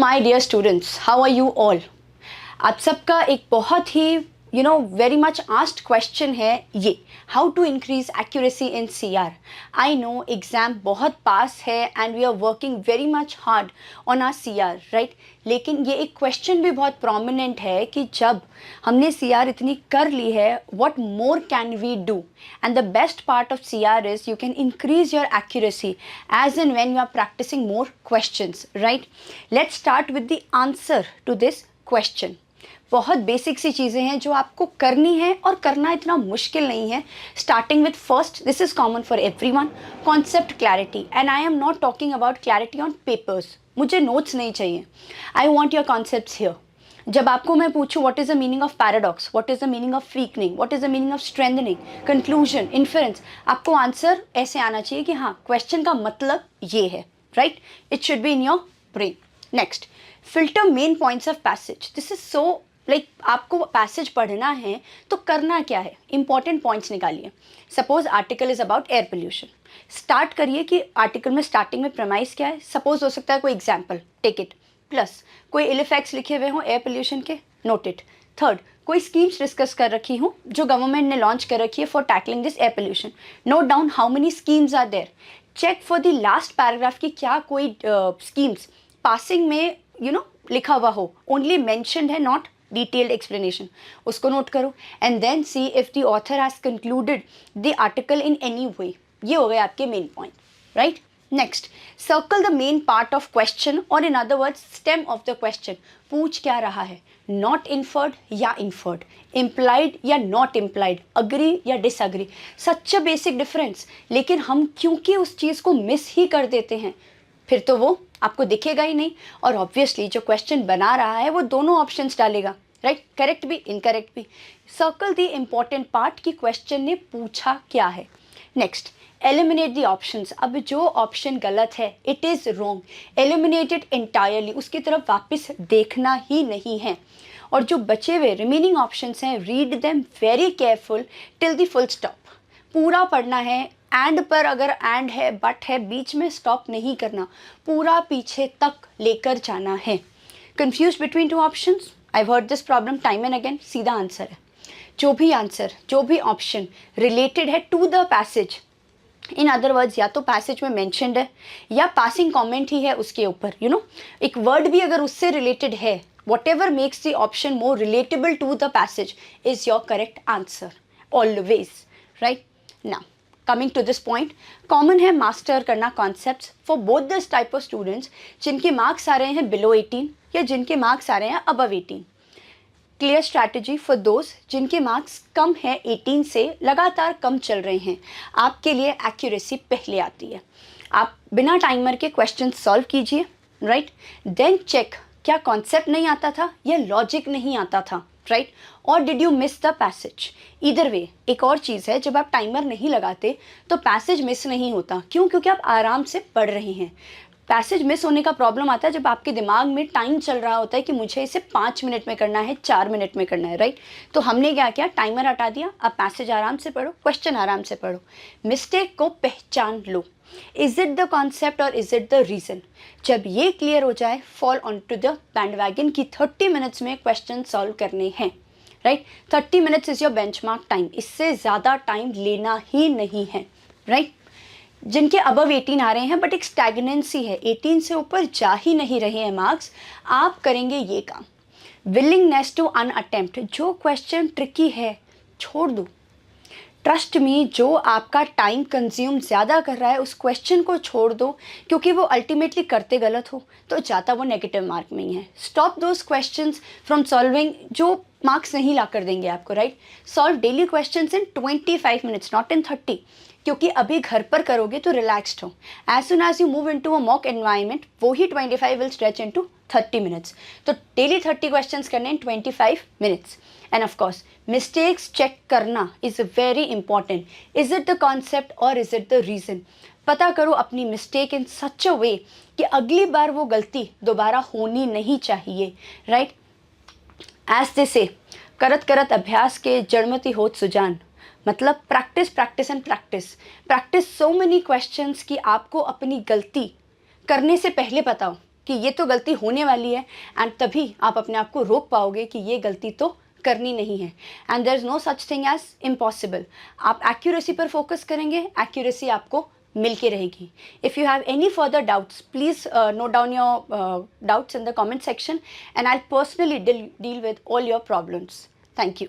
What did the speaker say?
My dear students, how are you all. आप सबका एक बहुत ही वेरी मच आस्क्ड क्वेश्चन है ये, how to increase accuracy in CR। I know exam बहुत पास है and we are working very much hard on our CR, right. लेकिन ये एक क्वेश्चन भी बहुत प्रोमिनेंट है कि जब हमने CR इतनी कर ली है, what more can we do. And the best part of CR is you can increase your accuracy as and when you are practising more questions, right. Let's start with the answer to this question. बहुत basic सी चीज़ें हैं जो आपको करनी है और करना इतना मुश्किल नहीं है। Starting with first, this is common for everyone, concept clarity. And I am not talking about clarity on papers, मुझे नोट्स नहीं चाहिए। I want your concepts here. जब आपको मैं पूछूं what is the meaning of paradox, what is the meaning of weakening, what is the meaning of strengthening, conclusion, inference, आपको answer ऐसे आना चाहिए कि हाँ, क्वेश्चन का मतलब ये है, right. It should be in your brain. Next, filter main points of passage. This is so आपको पैसेज पढ़ना है तो करना क्या है, इंपॉर्टेंट पॉइंट्स निकालिए। Suppose article is about air pollution, start करिए कि आर्टिकल में स्टार्टिंग में प्रेमाइस क्या है। सपोज हो सकता है कोई एग्जाम्पल, टेक इट, प्लस कोई इल इफेक्ट्स लिखे हुए हों एयर पोल्यूशन के, नोट इट। थर्ड, कोई स्कीम्स डिस्कस कर रखी हूँ जो गवर्नमेंट ने लॉन्च कर रखी है for tackling this air pollution, note down how many schemes are there. Check for the last paragraph की क्या कोई स्कीम्स पासिंग में लिखा हुआ हो, ओनली मेंशन्ड है, नॉट detailed explanation, उसको नोट करो। And then see if the author has concluded the article in any way. ये हो गए आपके main point, right. Next, circle the main part of question, और in other words stem of the question. पूछ क्या रहा है, नॉट इन्फर्ड या इन्फर्ड, इम्प्लाइड या नॉट इम्प्लाइड, अग्री या disagree. Such a basic difference, लेकिन हम क्योंकि उस चीज़ को मिस ही कर देते हैं, फिर तो वो आपको दिखेगा ही नहीं। और ऑब्वियसली जो क्वेश्चन बना रहा है वो दोनों ऑप्शंस डालेगा, राइट, करेक्ट भी इनकरेक्ट भी। सर्कल द इम्पॉर्टेंट पार्ट कि क्वेश्चन ने पूछा क्या है। Next, eliminate the options. अब जो ऑप्शन गलत है, it is wrong, eliminated entirely, उसकी तरफ वापस देखना ही नहीं है। और जो बचे हुए रिमेनिंग ऑप्शंस हैं, read them very careful till the full stop. पूरा पढ़ना है, एंड पर अगर एंड है, बट है, बीच में स्टॉप नहीं करना, पूरा पीछे तक लेकर जाना है। Confuse between two options, I heard this problem time and again. सीधा आंसर है, जो भी आंसर, जो भी ऑप्शन रिलेटेड है to the passage, in other words या तो पैसेज में मेंशन्ड है या पासिंग कमेंट ही है उसके ऊपर, एक वर्ड भी अगर उससे रिलेटेड है, whatever makes the option more relatable to the passage is your correct answer always, right? Now coming to this point, common है मास्टर करना concepts for both this type of students जिनके marks आ रहे हैं below 18 या जिनके marks आ रहे हैं above 18। Clear strategy for those जिनके मार्क्स कम है 18 से, लगातार कम चल रहे हैं, आपके लिए एक्यूरेसी पहले आती है। आप बिना टाइमर के क्वेश्चन सॉल्व कीजिए, राइट। देन चेक क्या कॉन्सेप्ट नहीं आता था या लॉजिक नहीं आता था, राइट, और did you miss the passage. इधर वे एक और चीज़ है, जब आप टाइमर नहीं लगाते तो पैसेज मिस नहीं होता। क्यों? क्योंकि आप आराम से पढ़ रहे हैं। पैसेज मिस होने का प्रॉब्लम आता है जब आपके दिमाग में टाइम चल रहा होता है कि मुझे इसे 5 मिनट में करना है, 4 मिनट में करना है, राइट। तो हमने क्या किया, टाइमर हटा दिया, अब पैसेज आराम से पढ़ो, क्वेश्चन आराम से पढ़ो, मिस्टेक को पहचान लो। इज इट द कॉन्सेप्ट और इज इट द रीज़न। जब ये क्लियर हो जाए, fall on to the bandwagon की 30 मिनट्स में क्वेश्चन सॉल्व करने हैं, राइट। 30 minutes is your benchmark time, इससे ज़्यादा टाइम लेना ही नहीं है, राइट। जिनके अबव 18 आ रहे हैं बट एक स्टैग्नेंसी है, 18 से ऊपर जा ही नहीं रहे हैं मार्क्स, आप करेंगे ये काम, विलिंगनेस टू अनअटेम्प्ट। जो क्वेश्चन ट्रिकी है छोड़ दो, ट्रस्ट मी, जो आपका टाइम कंज्यूम ज़्यादा कर रहा है उस क्वेश्चन को छोड़ दो, क्योंकि वो अल्टीमेटली करते गलत हो तो जाता वो नेगेटिव मार्क में ही है। Stop those questions from solving जो मार्क्स नहीं ला कर देंगे आपको, right. Solve daily questions in 25 minutes, not in 30, क्योंकि अभी घर पर करोगे तो रिलैक्स्ड हो। As soon as you move into a mock environment, वो ही 25 विल स्ट्रेच इनटू 30 मिनट्स। तो डेली 30 क्वेश्चंस करने in 25 minutes. And of course mistakes check करना is very important. Is it the concept और इज इट द रीज़न। पता करो अपनी mistake in सच अ वे कि अगली बार वो गलती दोबारा होनी नहीं चाहिए, राइट। एज दे से, करत करत अभ्यास के जड़मती होत सुजान। मतलब practice practice and practice, practice so many questions कि आपको अपनी गलती करने से पहले पता हो कि ये तो गलती होने वाली है, एंड तभी आप अपने आप को रोक पाओगे कि ये गलती तो करनी नहीं है। And there is no such thing as impossible. आप एक्यूरेसी पर फोकस करेंगे, एक्यूरेसी आपको मिल के रहेगी। If you have any further doubts, please note down your doubts in the comment section, and I personally deal with all your problems. Thank you.